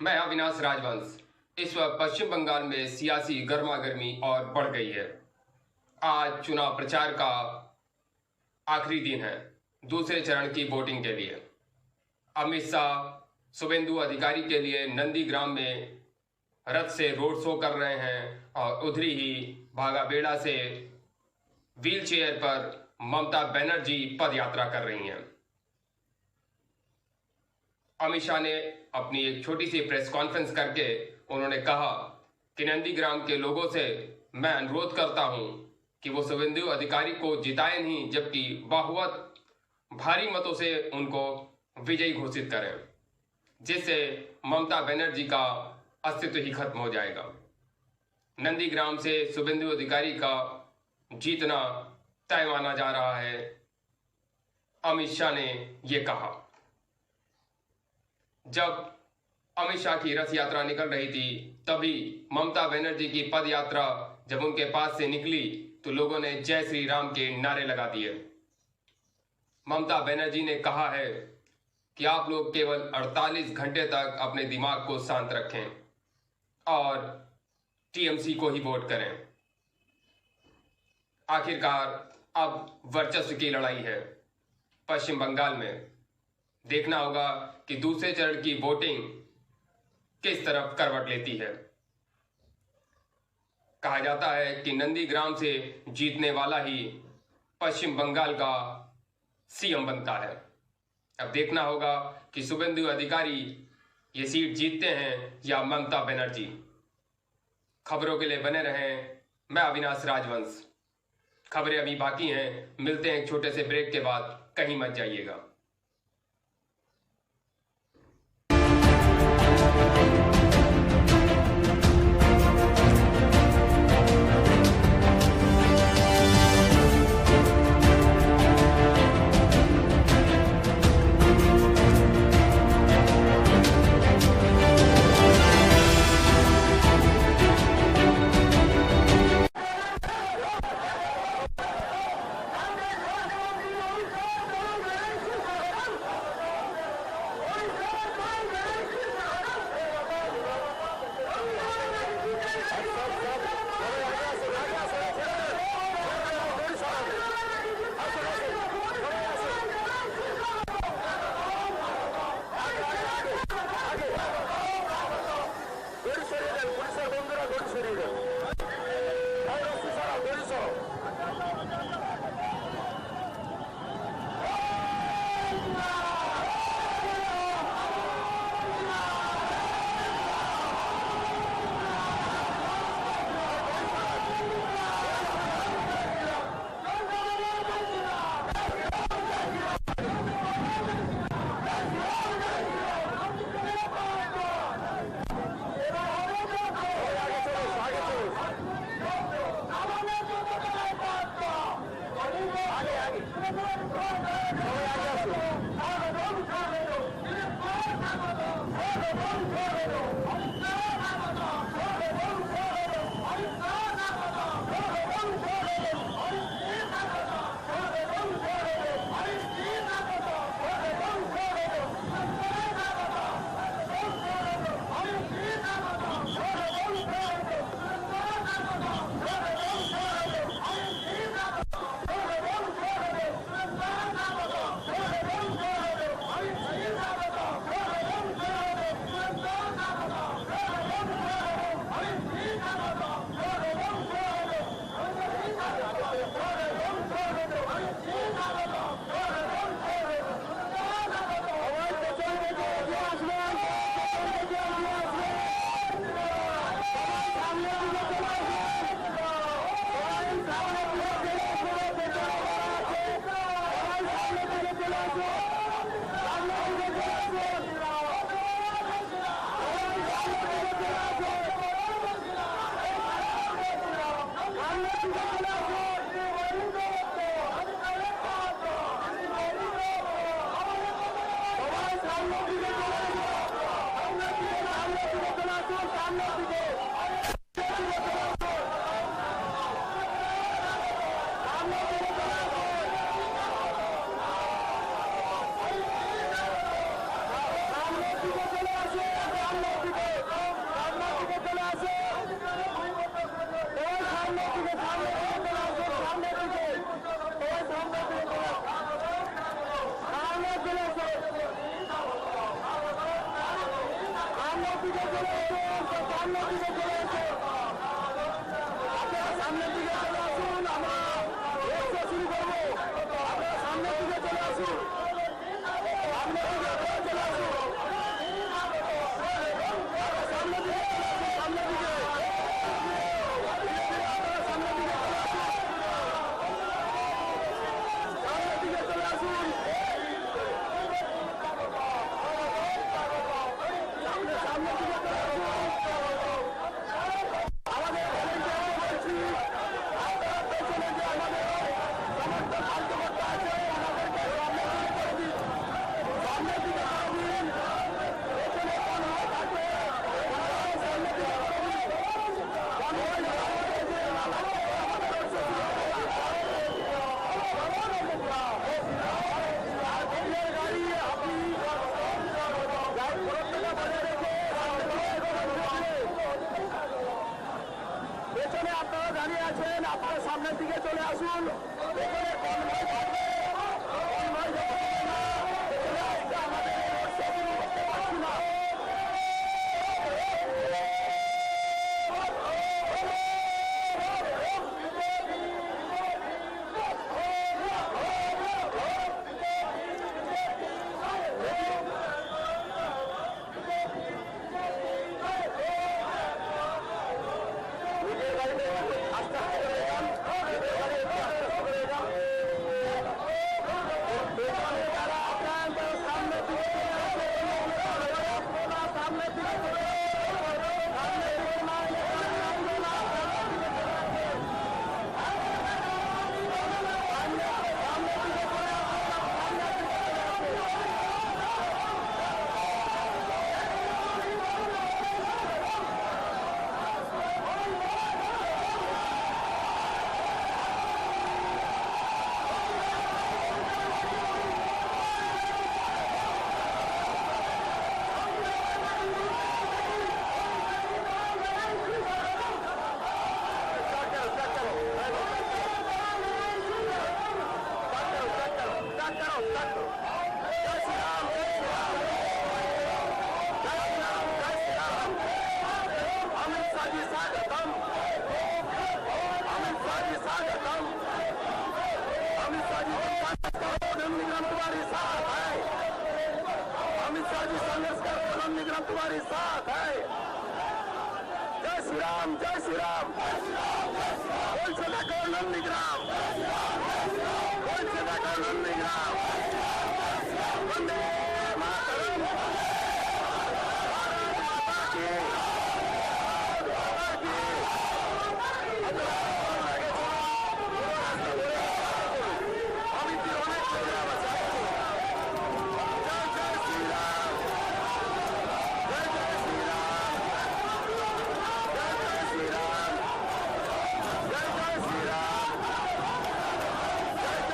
मैं अविनाश राजवंश। इस वक्त पश्चिम बंगाल में सियासी गर्मा गर्मी और बढ़ गई है। आज चुनाव प्रचार का आखिरी दिन है दूसरे चरण की वोटिंग के लिए। अमित शाह शुभेंदु अधिकारी के लिए नंदीग्राम में रथ से रोड शो कर रहे हैं और उधरी ही भागा बेड़ा से व्हील चेयर पर ममता बनर्जी पद यात्रा कर रही हैं। अमित शाह ने अपनी एक छोटी सी प्रेस कॉन्फ्रेंस करके उन्होंने कहा कि नंदीग्राम के लोगों से मैं अनुरोध करता हूं कि वो शुभेंदु अधिकारी को जिताए नहीं, जबकि बहुत भारी मतों से उनको विजयी घोषित करें, जिससे ममता बनर्जी का अस्तित्व ही खत्म हो जाएगा। नंदीग्राम से शुभेंदु अधिकारी का जीतना तय माना जा रहा है, अमित शाह ने ये कहा। जब अमित शाह की रथ यात्रा निकल रही थी तभी ममता बनर्जी की पद यात्रा जब उनके पास से निकली तो लोगों ने जय श्री राम के नारे लगा दिए। ममता बनर्जी ने कहा है कि आप लोग केवल 48 घंटे तक अपने दिमाग को शांत रखें और टीएमसी को ही वोट करें। आखिरकार अब वर्चस्व की लड़ाई है पश्चिम बंगाल में। देखना होगा कि दूसरे चरण की वोटिंग किस तरफ करवट लेती है। कहा जाता है कि नंदीग्राम से जीतने वाला ही पश्चिम बंगाल का सीएम बनता है। अब देखना होगा कि शुभेंदु अधिकारी ये सीट जीतते हैं या ममता बनर्जी। खबरों के लिए बने रहें। मैं अविनाश राजवंश। खबरें अभी बाकी हैं, मिलते हैं एक छोटे से ब्रेक के बाद, कहीं मत जाइएगा। तुम्हारे साथ है। जय श्री राम, जय श्री राम। बोल सदा कौन नंदीग्राम, बोल सदा कौन नंदीग्राम। वंदे मातरम। भारत माता की। जय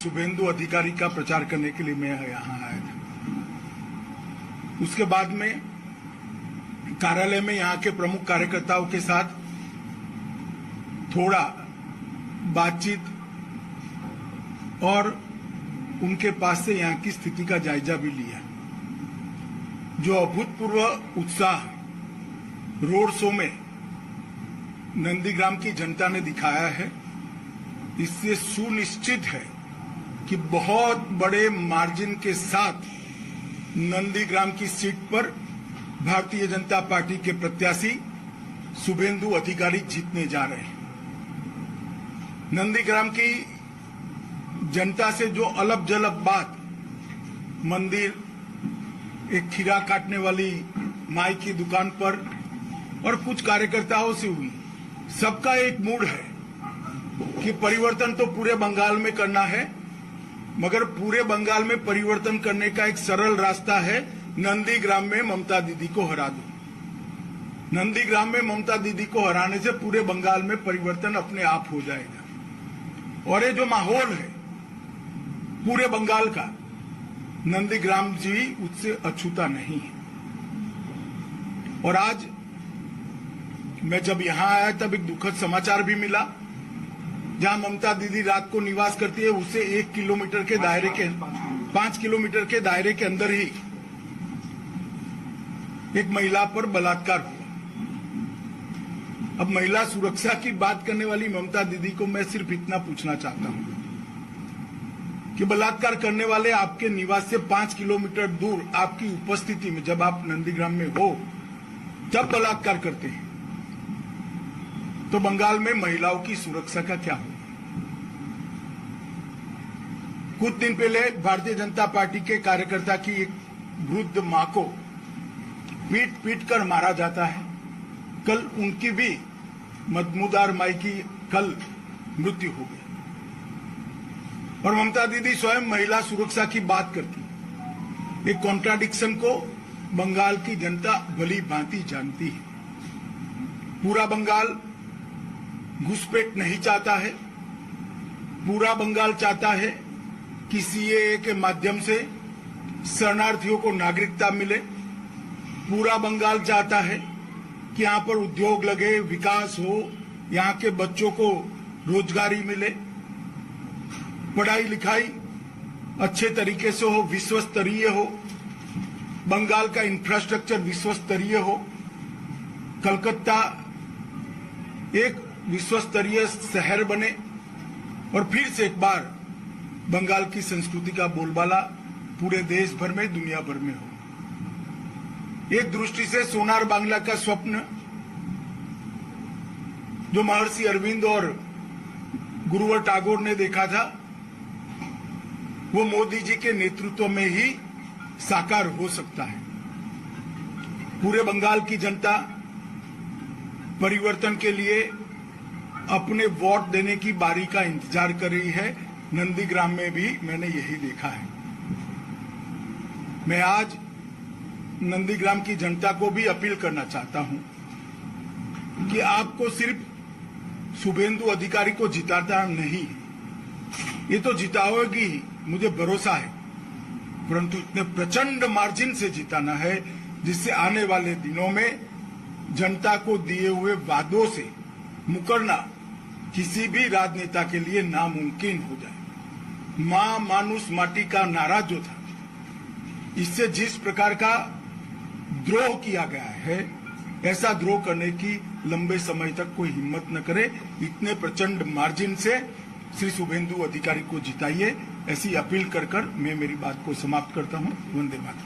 शुभेंदु अधिकारी का प्रचार करने के लिए मैं यहाँ आया था। उसके बाद में कार्यालय में यहाँ के प्रमुख कार्यकर्ताओं के साथ थोड़ा बातचीत और उनके पास से यहाँ की स्थिति का जायजा भी लिया। जो अभूतपूर्व उत्साह रोड शो में नंदीग्राम की जनता ने दिखाया है, इससे सुनिश्चित है कि बहुत बड़े मार्जिन के साथ नंदीग्राम की सीट पर भारतीय जनता पार्टी के प्रत्याशी शुभेंदु अधिकारी जीतने जा रहे हैं। नंदीग्राम की जनता से जो अलग जलग बात मंदिर, एक खीरा काटने वाली माई की दुकान पर और कुछ कार्यकर्ताओं से हुई, सबका एक मूड है कि परिवर्तन तो पूरे बंगाल में करना है, मगर पूरे बंगाल में परिवर्तन करने का एक सरल रास्ता है, नंदीग्राम में ममता दीदी को हरा दो। नंदीग्राम में ममता दीदी को हराने से पूरे बंगाल में परिवर्तन अपने आप हो जाएगा। और ये जो माहौल है पूरे बंगाल का, नंदीग्राम जी उससे अछूता नहीं है। और आज मैं जब यहां आया तब एक दुखद समाचार भी मिला, जहां ममता दीदी रात को निवास करती है उसे 1 किलोमीटर के दायरे के 5 किलोमीटर के दायरे के अंदर ही एक महिला पर बलात्कार हुआ। अब महिला सुरक्षा की बात करने वाली ममता दीदी को मैं सिर्फ इतना पूछना चाहता हूं कि बलात्कार करने वाले आपके निवास से 5 किलोमीटर दूर आपकी उपस्थिति में, जब आप नंदीग्राम में हो तब बलात्कार करते हैं, तो बंगाल में महिलाओं की सुरक्षा का क्या होगा? कुछ दिन पहले भारतीय जनता पार्टी के कार्यकर्ता की एक वृद्ध मां को पीट पीट कर मारा जाता है। कल उनकी भी मदमुदार माई की कल मृत्यु हो गई और ममता दीदी स्वयं महिला सुरक्षा की बात करती है। एक कॉन्ट्राडिक्शन को बंगाल की जनता भली भांति जानती है। पूरा बंगाल घुसपैठ नहीं चाहता है, पूरा बंगाल चाहता है कि सीएए के माध्यम से शरणार्थियों को नागरिकता मिले। पूरा बंगाल चाहता है कि यहाँ पर उद्योग लगे, विकास हो, यहाँ के बच्चों को रोजगारी मिले, पढ़ाई लिखाई अच्छे तरीके से हो, विश्व स्तरीय हो, बंगाल का इंफ्रास्ट्रक्चर विश्व स्तरीय हो, कलकत्ता एक विश्व स्तरीय शहर बने और फिर से एक बार बंगाल की संस्कृति का बोलबाला पूरे देश भर में, दुनिया भर में हो। एक दृष्टि से सोनार बांग्ला का स्वप्न जो महर्षि अरविंद और गुरुवर टैगोर ने देखा था, वो मोदी जी के नेतृत्व में ही साकार हो सकता है। पूरे बंगाल की जनता परिवर्तन के लिए अपने वोट देने की बारी का इंतजार कर रही है। नंदीग्राम में भी मैंने यही देखा है। मैं आज नंदीग्राम की जनता को भी अपील करना चाहता हूं कि आपको सिर्फ शुभेंदु अधिकारी को जिताता नहीं, ये तो जिताओगी, मुझे भरोसा है, परंतु इतने प्रचंड मार्जिन से जिताना है जिससे आने वाले दिनों में जनता को दिए हुए वादों से मुकरना किसी भी राजनेता के लिए नामुमकिन हो जाए। मां मानुष माटी का नारा जो था, इससे जिस प्रकार का द्रोह किया गया है, ऐसा द्रोह करने की लंबे समय तक कोई हिम्मत न करे। इतने प्रचंड मार्जिन से श्री शुभेंदु अधिकारी को जिताइए, ऐसी अपील कर मैं मेरी बात को समाप्त करता हूं। वंदे मातरम।